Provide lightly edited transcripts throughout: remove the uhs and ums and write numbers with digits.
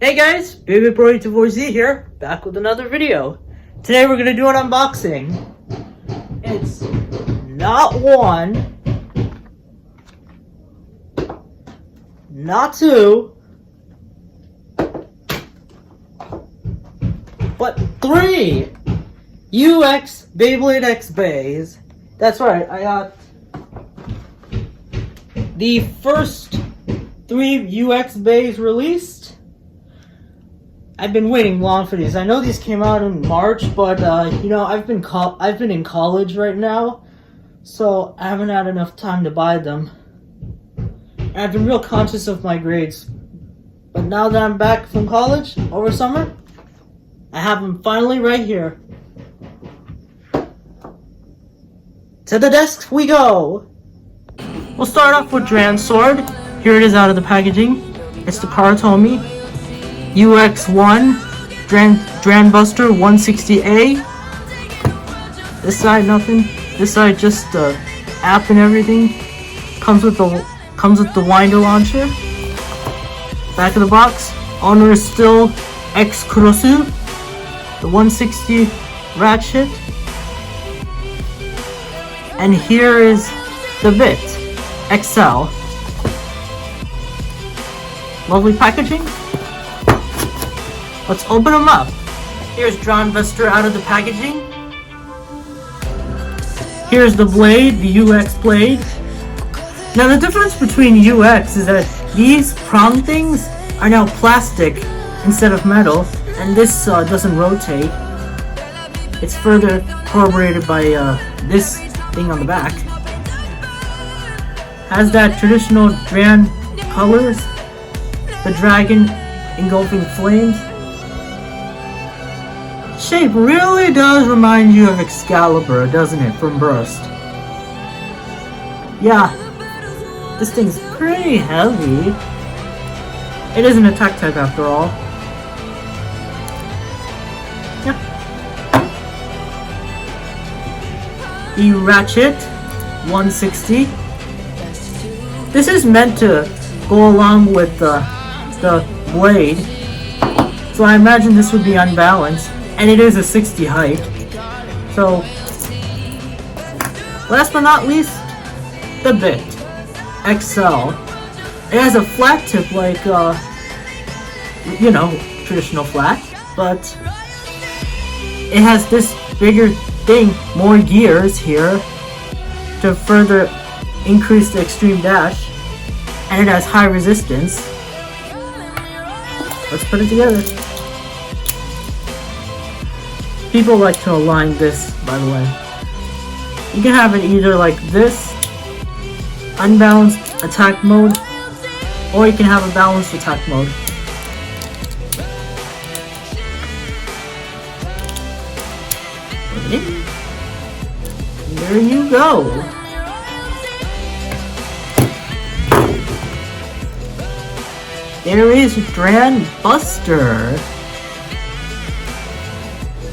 Hey guys, Beyblade Z here, back with another video. Today we're gonna do an unboxing. It's not one, not two, but three UX Beyblade X Beys. That's right, I got the first three UX Beys released. I've been waiting long for these. I know these came out in March, but I've been in college right now, so I haven't had enough time to buy them. And I've been real conscious of my grades, but now that I'm back from college over summer, I have them finally right here. To the desk we go. We'll start off with Dran's sword. Here it is out of the packaging. It's the Karatomi UX1 Dran Buster 160A. This side nothing. This side just the app and everything. Comes with the winder launcher. Back of the box. Owner is still X Kurosu. The 160 ratchet. And here is the bit XL. Lovely packaging. Let's open them up. Here's Dran Buster out of the packaging. Here's the blade, the UX blade. Now the difference between UX is that these prong things are now plastic instead of metal, and this doesn't rotate. It's further corroborated by this thing on the back. Has that traditional Dran colors, the dragon engulfing flames. Shape really does remind you of Excalibur, doesn't it, from Burst? Yeah, this thing's pretty heavy. It is an attack type after all. Yeah. The Ratchet 160. This is meant to go along with the blade, so I imagine this would be unbalanced. And it is a 60 height. So, last but not least, the bit XL. It has a flat tip like, traditional flat, but it has this bigger thing, more gears here to further increase the extreme dash, and it has high resistance. Let's put it together. People like to align this, by the way. You can have it either like this, unbalanced attack mode, or you can have a balanced attack mode. Okay. There you go. There is Dran Buster.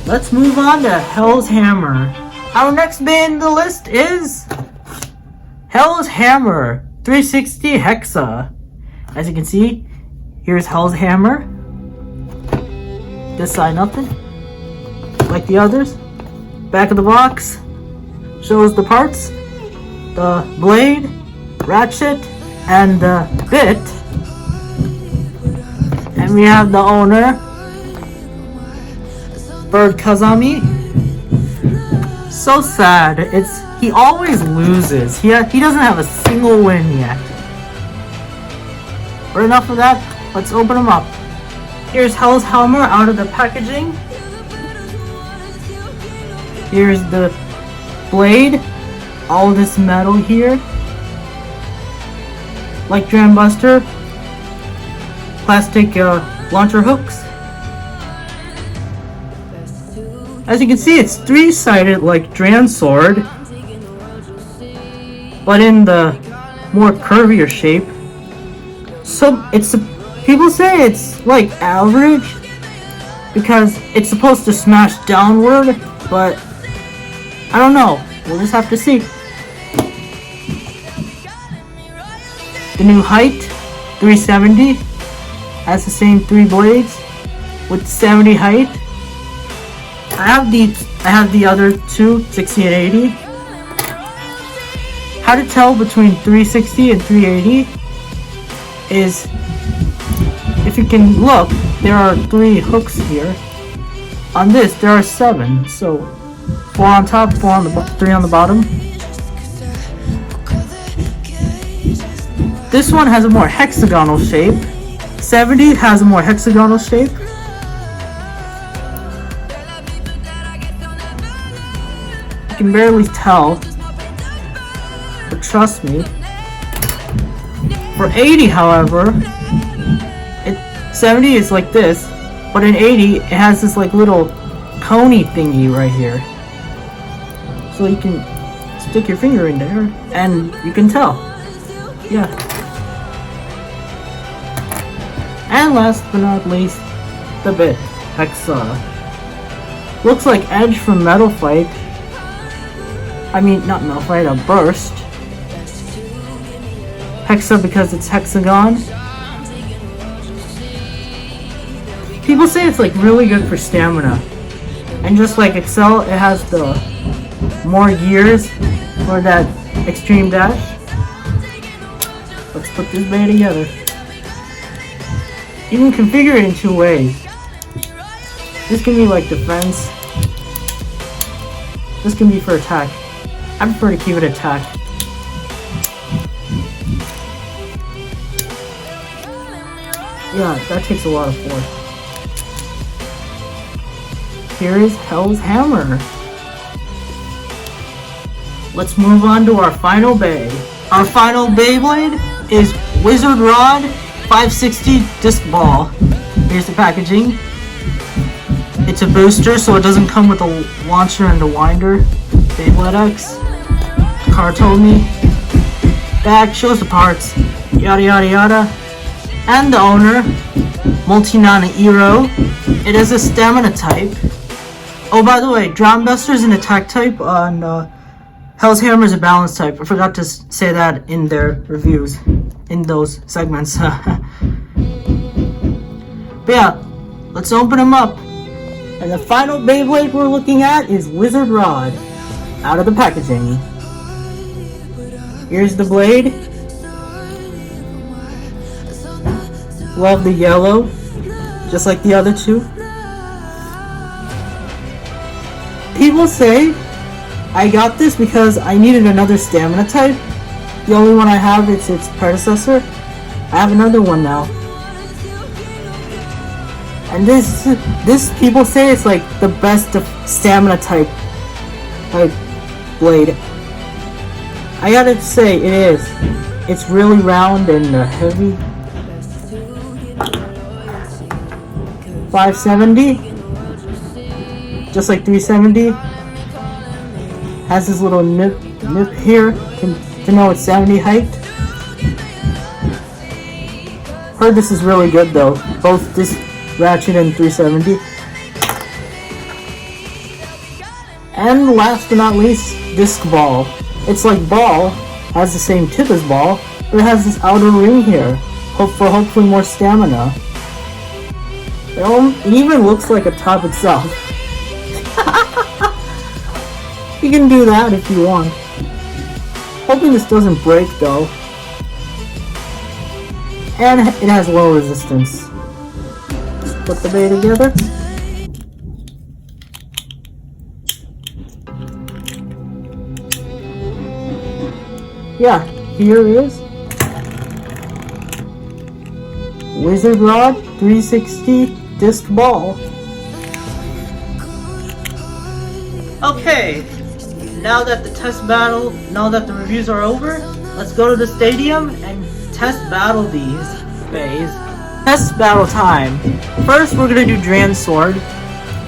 Let's move on to Hell's Hammer. Our next band in the list is Hell's Hammer 360 Hexa. As you can see, here's Hell's Hammer. This side nothing, like the others. Back of the box shows the parts, the blade, ratchet, and the bit. And we have the owner, Bird Kazami. So sad. He always loses. He doesn't have a single win yet. But enough of that. Let's open him up. Here's Hell's Hammer out of the packaging. Here's the blade. All this metal here. Like Dran Buster. Plastic launcher hooks. As you can see, it's three-sided like Dran sword, but in the more curvier shape. So people say it's like average because it's supposed to smash downward, but I don't know. We'll just have to see. The new height, 370. has the same 3 blades with 70 height. I have the other two, 60 and 80. How to tell between 360 and 380 is, if you can look, there are 3 hooks here. On this, there are 7, so 4 on top, 3 on the bottom. This one has a more hexagonal shape. 70 has a more hexagonal shape. You can barely tell, but trust me. For 80, however, 70 is like this, but in 80 it has this like little coney thingy right here. So you can stick your finger in there and you can tell. Yeah. And last but not least, the bit Hexa. Looks like Edge from Metal Fight. I mean, not Metal Fight, a Burst. Hexa because it's hexagon. People say it's like really good for stamina. And just like Excel, it has the more gears for that extreme dash. Let's put this bay together. You can configure it in 2 ways. This can be like defense. This can be for attack. I prefer to keep it attack. Yeah, that takes a lot of force. Here is Hell's Hammer. Let's move on to our final bay. Our final Beyblade is Wizard Rod 560 Disc Ball. Here's the packaging. It's a booster, so it doesn't come with a launcher and a winder. Beyblade X. The car told me. Back shows the parts. Yada yada yada. And the owner, Multinana Ero. It is a stamina type. Oh, by the way, Drown Buster is an attack type, and Hell's Hammer is a balance type. I forgot to say that in their reviews, in those segments. But yeah, let's open them up. And the final Beyblade we're looking at is Wizard Rod, out of the packaging. Here's the blade. Love the yellow, just like the other two. People say I got this because I needed another stamina type. The only one I have is its predecessor. I have another one now. And this people say it's like the best of stamina type blade. I gotta say, it is. It's really round and heavy. 570, just like 370. Has this little nip here to know it's 70 height. Heard this is really good though, both this ratchet and 370. And last but not least, Disc Ball. It's like Ball, has the same tip as Ball, but it has this outer ring here, for hopefully more stamina. It even looks like a top itself. You can do that if you want. Hoping this doesn't break though. And it has low resistance. Let's put the bay together. Yeah, here is Wizard Rod 360 Disc Ball. Okay, now that the reviews are over, let's go to the stadium and test battle these bays. Test battle time. First, we're gonna do Dran Sword.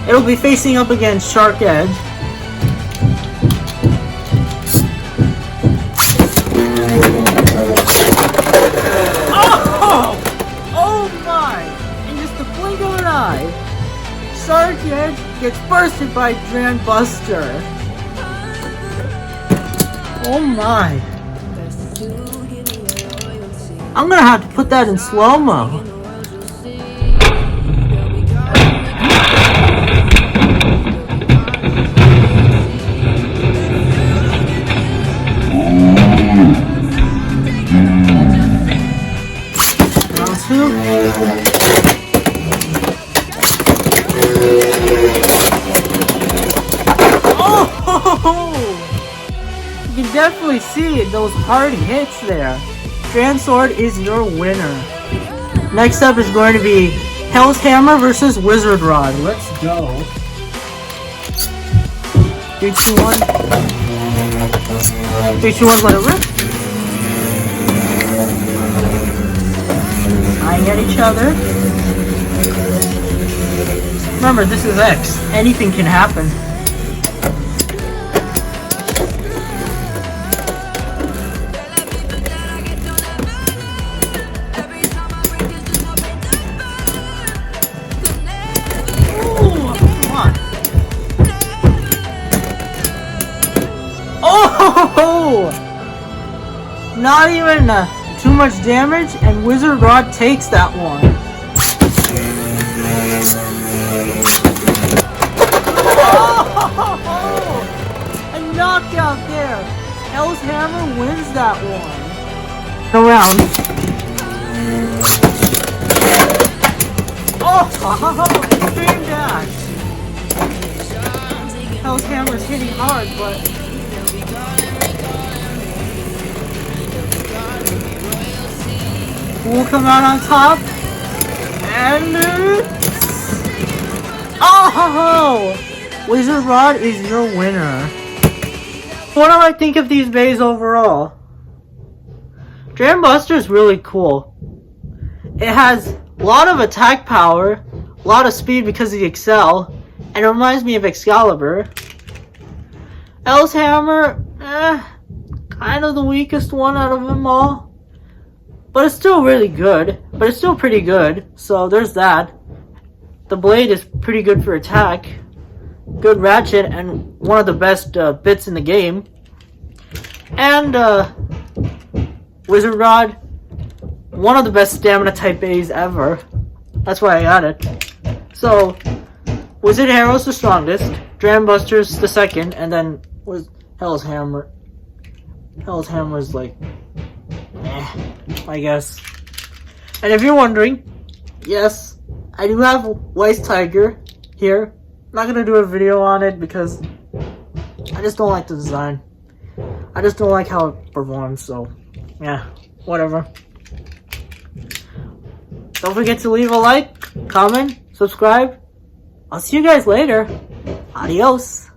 It'll be facing up against Shark Edge. Shark Edge gets bursted by Dran Buster. Oh my. I'm gonna have to put that in slow-mo. definitely see those party hits there. Dransword is your winner. Next up is going to be Hell's Hammer versus Wizard Rod. Let's go. 3, 2, 1. 3, 2, 1, let it rip. Eyeing at each other. Remember, this is X. Anything can happen. Ooh, come on. Oh! Not even too much damage, and Wizard Rod takes that one. Oh! A knockout there. Hell's Hammer wins that one. Around. Oh! Extreme dash. Hell's Hammer's hitting hard, but we'll come out on top, and oh! Wizard Rod is your winner. What do I think of these bays overall? Dram Buster is really cool. It has a lot of attack power, a lot of speed because of the Excel, and it reminds me of Excalibur. Hell's Hammer, kind of the weakest one out of them all. But it's still really good. But it's still pretty good. So there's that. The blade is pretty good for attack. Good ratchet and one of the best bits in the game. And Wizard Rod, one of the best stamina type A's ever. That's why I got it. So Wizard Arrow's the strongest. Dram Buster's the second, and then was Hell's Hammer. Hell's Hammer is like, I guess. And if you're wondering, yes, I do have Weiss Tiger here. I'm not gonna do a video on it because I just don't like the design. I just don't like how it performs, so yeah, whatever. Don't forget to leave a like, comment, subscribe. I'll see you guys later. Adios.